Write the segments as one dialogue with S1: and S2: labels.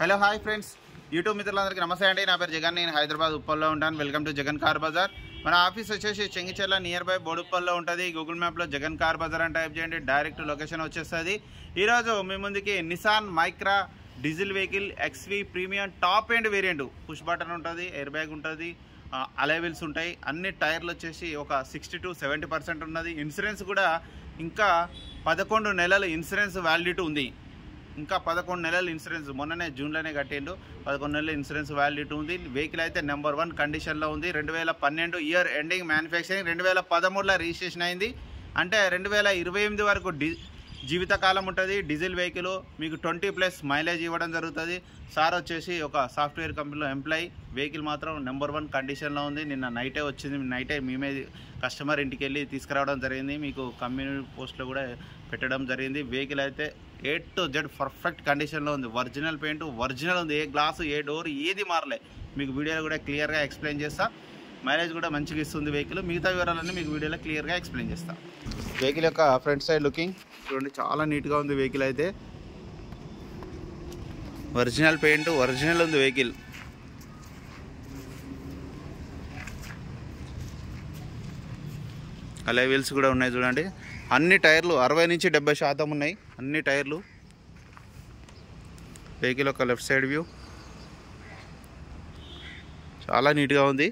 S1: Hello hi friends, YouTube మిత్రులందరికీ నమస్తే అండి. నా పేరు జగన్. నేను హైదరాబాద్ ఉప్పల్లో ఉంటాను. Welcome to Jagan car Bazaar. మన ఆఫీస్ వచ్చేసి చెంగిచెర్ల నియర్ బై బోడుప్పల్లో ఉంటుంది. గూగుల్ మ్యాప్లో జగన్ కార్ బజార్ అని టైప్ చేయండి, డైరెక్ట్ లొకేషన్ వచ్చేస్తుంది. ఈరోజు మీ ముందుకి Nissan Micra diesel vehicle XV premium top end variant. Push button ఉంటుంది, ఎయిర్ బ్యాగ్ ఉంటుంది, అలైవిల్స్ ఉంటాయి. అన్ని టైర్లు వచ్చేసి ఒక 60 to 70% ఉన్నది. ఇన్సూరెన్స్ కూడా ఇంకా 11 నెలల ఇన్సూరెన్స్ వ్యాలిడిటీ ఉంది. ఇంకా 11 నెలల ఇన్సూరెన్స్ మొన్ననే జూన్లోనే కట్టిండు. 11 నెలల ఇన్సూరెన్స్ వ్యాలిడిటీ ఉంది. వెహికల్ అయితే నెంబర్ 1 కండిషన్లో ఉంది. 2012 ఇయర్ ఎండింగ్ మ్యానుఫ్యాక్చరింగ్, 2013లో రిజిస్ట్రేషన్ అయింది. అంటే 2028 వరకు జీవితకాలం ఉంటుంది. డీజిల్ వెహికల్ మీకు 20+ మైలేజ్ ఇవ్వడం జరుగుతుంది. సార్ వచ్చేసి ఒక సాఫ్ట్వేర్ కంపెనీలో ఎంప్లాయీ. వెహికల్ మాత్రం నెంబర్ 1 కండిషన్లో ఉంది. నిన్న నైటే వచ్చింది. నైటే మేమే కస్టమర్ ఇంటికి వెళ్ళి తీసుకురావడం జరిగింది. మీకు కమ్యూనిటీ పోస్ట్లో కూడా పెట్టడం జరిగింది. వెహికల్ అయితే A to Z పర్ఫెక్ట్ కండిషన్లో ఉంది. ఒరిజినల్ పెయింట్ ఒరిజినల్ ఉంది. ఏ గ్లాసు ఏ డోర్ ఏది మారలే. మీకు వీడియోలో కూడా క్లియర్గా ఎక్స్ప్లెయిన్ చేస్తా. మైలేజ్ కూడా మంచిగా ఇస్తుంది వెహికల్. మిగతా వివరాలన్నీ మీకు వీడియోలో క్లియర్గా ఎక్స్ప్లెయిన్ చేస్తా. వెహికల్ యొక్క ఫ్రంట్ సైడ్ లుకింగ్ చూడండి, చాలా నీట్గా ఉంది. వెహికల్ అయితే ఒరిజినల్ పెయింట్ ఒరిజినల్ ఉంది వెహికల్. అలై వీల్స్ కూడా ఉన్నాయి చూడండి. అన్ని టైర్లు 60 నుంచి 70% ఉన్నాయి. అన్ని టైర్లు. వెహికల్ యొక్క లెఫ్ట్ సైడ్ వ్యూ చాలా నీట్గా ఉంది.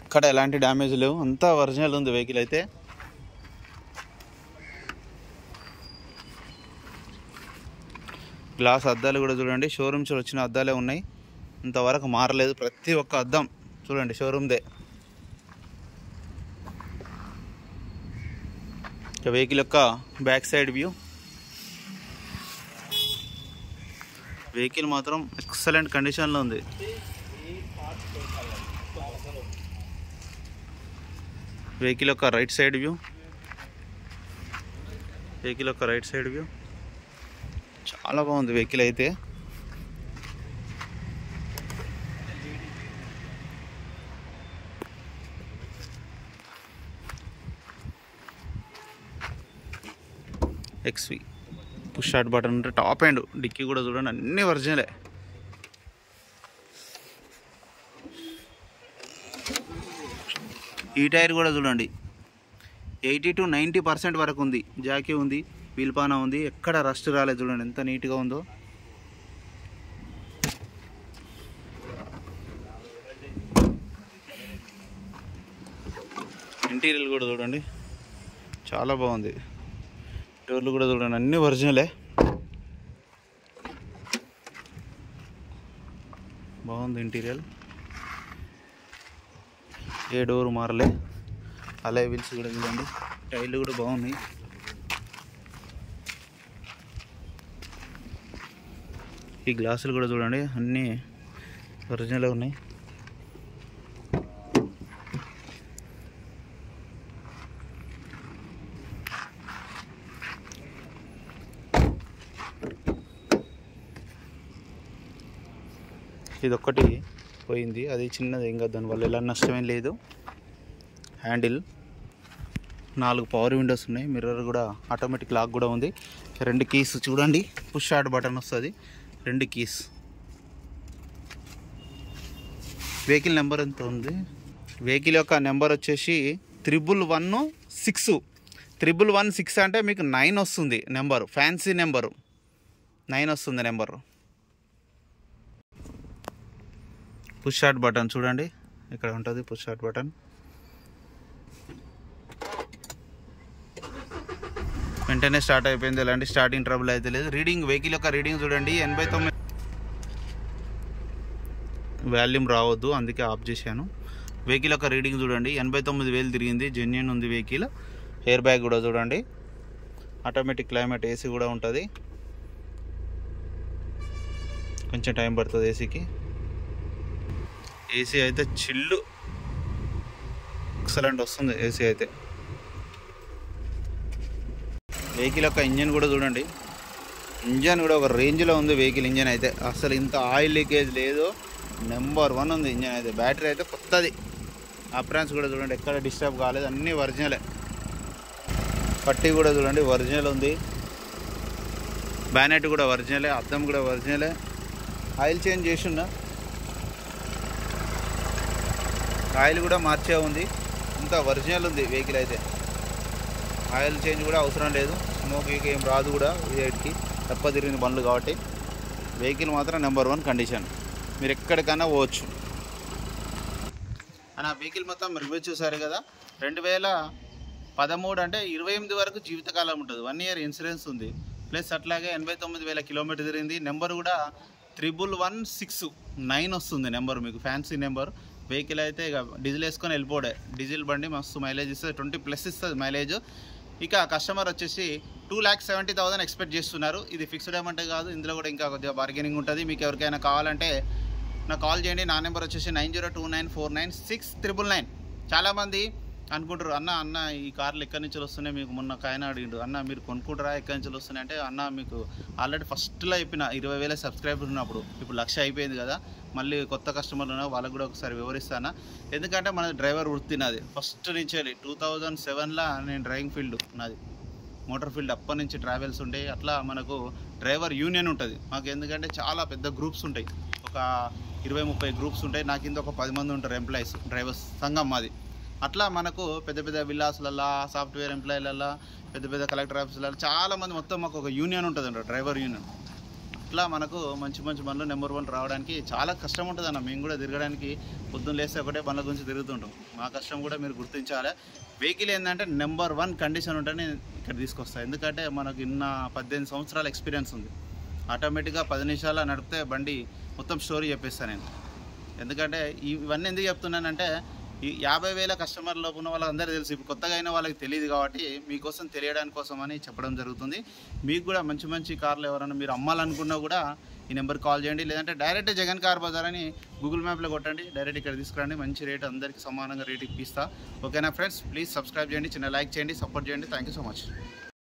S1: ఇక్కడ ఎలాంటి డ్యామేజ్ లేవు, అంతా ఒరిజినల్ ఉంది వెహికల్ అయితే. గ్లాస్ అద్దాలు కూడా చూడండి, షోరూమ్స్ వచ్చిన అద్దాలే ఉన్నాయి, ఇంతవరకు మారలేదు. ప్రతి ఒక్క అద్దం చూడండి షోరూమ్దే. వెహికల్ యొక్క బ్యాక్ సైడ్ వ్యూ. వెహికల్ మాత్రం ఎక్సలెంట్ కండిషన్లో ఉంది. వెహికల్ యొక్క రైట్ సైడ్ వ్యూ. వెహికల్ యొక్క రైట్ సైడ్ వ్యూ చాలా బాగుంది వెహికల్ అయితే. ఎక్స్వీ పుష్ స్టార్ట్ బటన్ ఉంటే టాప్ ఎండ్. డిక్కీ కూడా చూడండి, అన్నీ ఒరిజినలే. ఈ టైర్ కూడా చూడండి 80 to 90% వరకు ఉంది. జాకీ ఉంది, వీల్పానా ఉంది, ఎక్కడ రస్ట్ రాలేదు. చూడండి ఎంత నీట్గా ఉందో. ఇంటీరియర్ కూడా చూడండి చాలా బాగుంది. డోర్లు కూడా చూడండి అన్నీ ఒరిజినలే. బాగుంది ఇంటీరియర్. ఏ డోర్ మారలే. అలై వీల్స్ కూడా చూడండి, టైర్లు కూడా బాగున్నాయి. ఈ గ్లాసులు కూడా చూడండి అన్నీ ఒరిజినల్ ఉన్నాయి. ఇది ఒక్కటి పోయింది, అది చిన్నది, ఇంకా దానివల్ల ఎలా నష్టమేం లేదు. హ్యాండిల్ 4 పవర్ విండోస్ ఉన్నాయి. మిర్రర్ కూడా ఆటోమేటిక్ లాక్ కూడా ఉంది. 2 కీస్ చూడండి, పుష్ స్టార్ట్ బటన్ వస్తుంది. 2 కీస్. వెహికల్ నెంబర్ ఎంత ఉంది? వెహికల్ యొక్క నెంబర్ వచ్చేసి 11116. 11116 అంటే మీకు 9 వస్తుంది నెంబరు. ఫ్యాన్సీ నెంబరు 9 వస్తుంది నెంబరు. పుష్ స్టార్ట్ బటన్ చూడండి, ఇక్కడ ఉంటుంది పుష్ స్టార్ట్ బటన్. వెంటనే స్టార్ట్ అయిపోయింది, ఎలాంటి స్టార్టింగ్ ట్రబుల్ అయితే లేదు. రీడింగ్, వెహికల్ యొక్క రీడింగ్ చూడండి 89. వాల్యూమ్ రావద్దు అందుకే ఆఫ్ చేశాను. వెహికల్ యొక్క రీడింగ్ చూడండి 89,000 తిరిగింది. జెన్యూన్ ఉంది వెహికల్. ఎయిర్ బ్యాగ్ కూడా చూడండి, ఆటోమేటిక్ క్లైమేట్ ఏసీ కూడా ఉంటుంది. కొంచెం టైం పడుతుంది ఏసీకి. ఏసీ అయితే చిల్లు ఎక్సలెంట్ వస్తుంది ఏసీ అయితే. వెహికల్ యొక్క ఇంజన్ కూడా చూడండి, ఇంజన్ కూడా ఒక రేంజ్లో ఉంది వెహికల్. ఇంజన్ అయితే అసలు ఇంత ఆయిల్ లీకేజ్ లేదు, నెంబర్ 1 ఉంది ఇంజన్ అయితే. బ్యాటరీ అయితే కొత్తది. అప్రాన్స్ కూడా చూడండి ఎక్కడ డిస్టర్బ్ కాలేదు, అన్నీ ఒరిజినలే. పట్టీ కూడా చూడండి ఒరిజినల్ ఉంది. బ్యానెట్ కూడా ఒరిజినలే, అద్దం కూడా ఒరిజినలే. ఆయిల్ చేంజ్ చేసిండా, ఆయిల్ కూడా మార్చే ఉంది. ఇంకా ఒరిజినల్ ఉంది వెహికల్ అయితే. ఆయిల్ చేంజ్ కూడా అవసరం లేదు, స్మోక్ ఏం రాదు కూడా. V8కి తప్ప తిరిగిన బండ్లు కాబట్టి వెహికల్ మాత్రం నెంబర్ 1 కండిషన్. మీరు ఎక్కడికైనా పోవచ్చు. అని ఆ వెహికల్ మొత్తం రివ్యూ చూసారు కదా. 2013 అంటే 28 వరకు జీవితకాలం ఉంటుంది. 1 ఇయర్ ఇన్సూరెన్స్ ఉంది. ప్లస్ అట్లాగే 89,000 కిలోమీటర్ తిరిగింది. నెంబర్ కూడా 1169 వస్తుంది నెంబర్, మీకు ఫ్యాన్సీ నెంబర్. వెహికల్ అయితే ఇక డీజిల్ వేసుకొని వెళ్ళిపోడే. డీజిల్ బండి మస్తు మైలేజ్ ఇస్తుంది, 20+ ఇస్తుంది మైలేజ్. ఇక కస్టమర్ వచ్చేసి 2,70,000 ఎక్స్పెక్ట్ చేస్తున్నారు. ఇది ఫిక్స్డ్ అమౌంట్ కాదు, ఇందులో కూడా ఇంకా కొద్దిగా బార్గెనింగ్ ఉంటుంది. మీకు ఎవరికైనా కావాలంటే నాకు కాల్ చేయండి. నా నెంబర్ వచ్చేసి 9029496999. చాలామంది అనుకుంటారు, అన్న ఈ కార్లు ఎక్కడి నుంచి వస్తున్నాయి, మీకు మొన్న ఒక ఆయన అడిగిండు, అన్న మీరు కొనుక్కుంటారా ఎక్కడి నుంచి వస్తున్నాయి అంటే, అన్న మీకు ఆల్రెడీ ఫస్ట్లో చెప్పిన 20,000 సబ్స్క్రైబర్ ఉన్నప్పుడు, ఇప్పుడు 1,00,000 అయిపోయింది కదా, మళ్ళీ కొత్త కస్టమర్లు ఉన్నా వాళ్ళకు కూడా ఒకసారి వివరిస్తాను. ఎందుకంటే మన డ్రైవర్ వృత్తి నాది ఫస్ట్ నుంచి 2007లో నేను డ్రైవింగ్ ఫీల్డ్ నాది, మోటార్ ఫీల్డ్. అప్పటి నుంచి ట్రావెల్స్ ఉంటాయి. అట్లా మనకు డ్రైవర్ యూనియన్ ఉంటుంది మాకు. ఎందుకంటే చాలా పెద్ద గ్రూప్స్ ఉంటాయి, ఒక 20-30 గ్రూప్స్ ఉంటాయి. నా కింద ఒక 10 మంది ఉంటారు ఎంప్లాయీస్, డ్రైవర్స్ సంఘం మాది. అట్లా మనకు పెద్ద పెద్ద విల్లాస్లల్లో, సాఫ్ట్వేర్ ఎంప్లాయీలలో, పెద్ద పెద్ద కలెక్టర్ ఆఫీసులలో చాలామంది, మొత్తం మాకు ఒక యూనియన్ ఉంటుంది అంట, డ్రైవర్ యూనియన్. అట్లా మనకు మంచి మంచి బండ్లు నెంబర్ 1 రావడానికి చాలా కష్టం ఉంటుంది అన్న. మేము కూడా తిరగడానికి పొద్దున్న లేస్తే ఒకటే బండ్ల గురించి తిరుగుతుంటాం. మా కష్టం కూడా మీరు గుర్తించాలి. వెహికల్ ఏంటంటే నెంబర్ 1 కండిషన్ ఉంటేనే ఇక్కడ తీసుకొస్తాను. ఎందుకంటే మనకు 18 సంవత్సరాల ఎక్స్పీరియన్స్ ఉంది. ఆటోమేటిక్గా 10 నిమిషాల నడిపితే బండి మొత్తం స్టోరీ చెప్పేస్తాను నేను. ఎందుకంటే ఇవన్నీ ఎందుకు చెప్తున్నానంటే, ఈ 50,000 కస్టమర్లో ఉన్న వాళ్ళందరూ తెలుసు, ఇప్పుడు కొత్తగా అయిన వాళ్ళకి తెలియదు కాబట్టి మీకోసం తెలియడానికి కోసం అని చెప్పడం జరుగుతుంది. మీకు కూడా మంచి మంచి కార్లు ఎవరైనా మీరు అమ్మాలనుకున్నా కూడా ఈ నెంబర్ కాల్ చేయండి. లేదంటే డైరెక్ట్ జగన్ కార్ బజార్ అని గూగుల్ మ్యాప్లో కొట్టండి, డైరెక్ట్ ఇక్కడ తీసుకురండి. మంచి రేట్, అందరికీ సమానంగా రేట్ ఇప్పిస్తా. ఓకేనా ఫ్రెండ్స్, ప్లీజ్ సబ్స్క్రైబ్ చేయండి, చిన్న లైక్ చేయండి, సపోర్ట్ చేయండి. Thank you so much.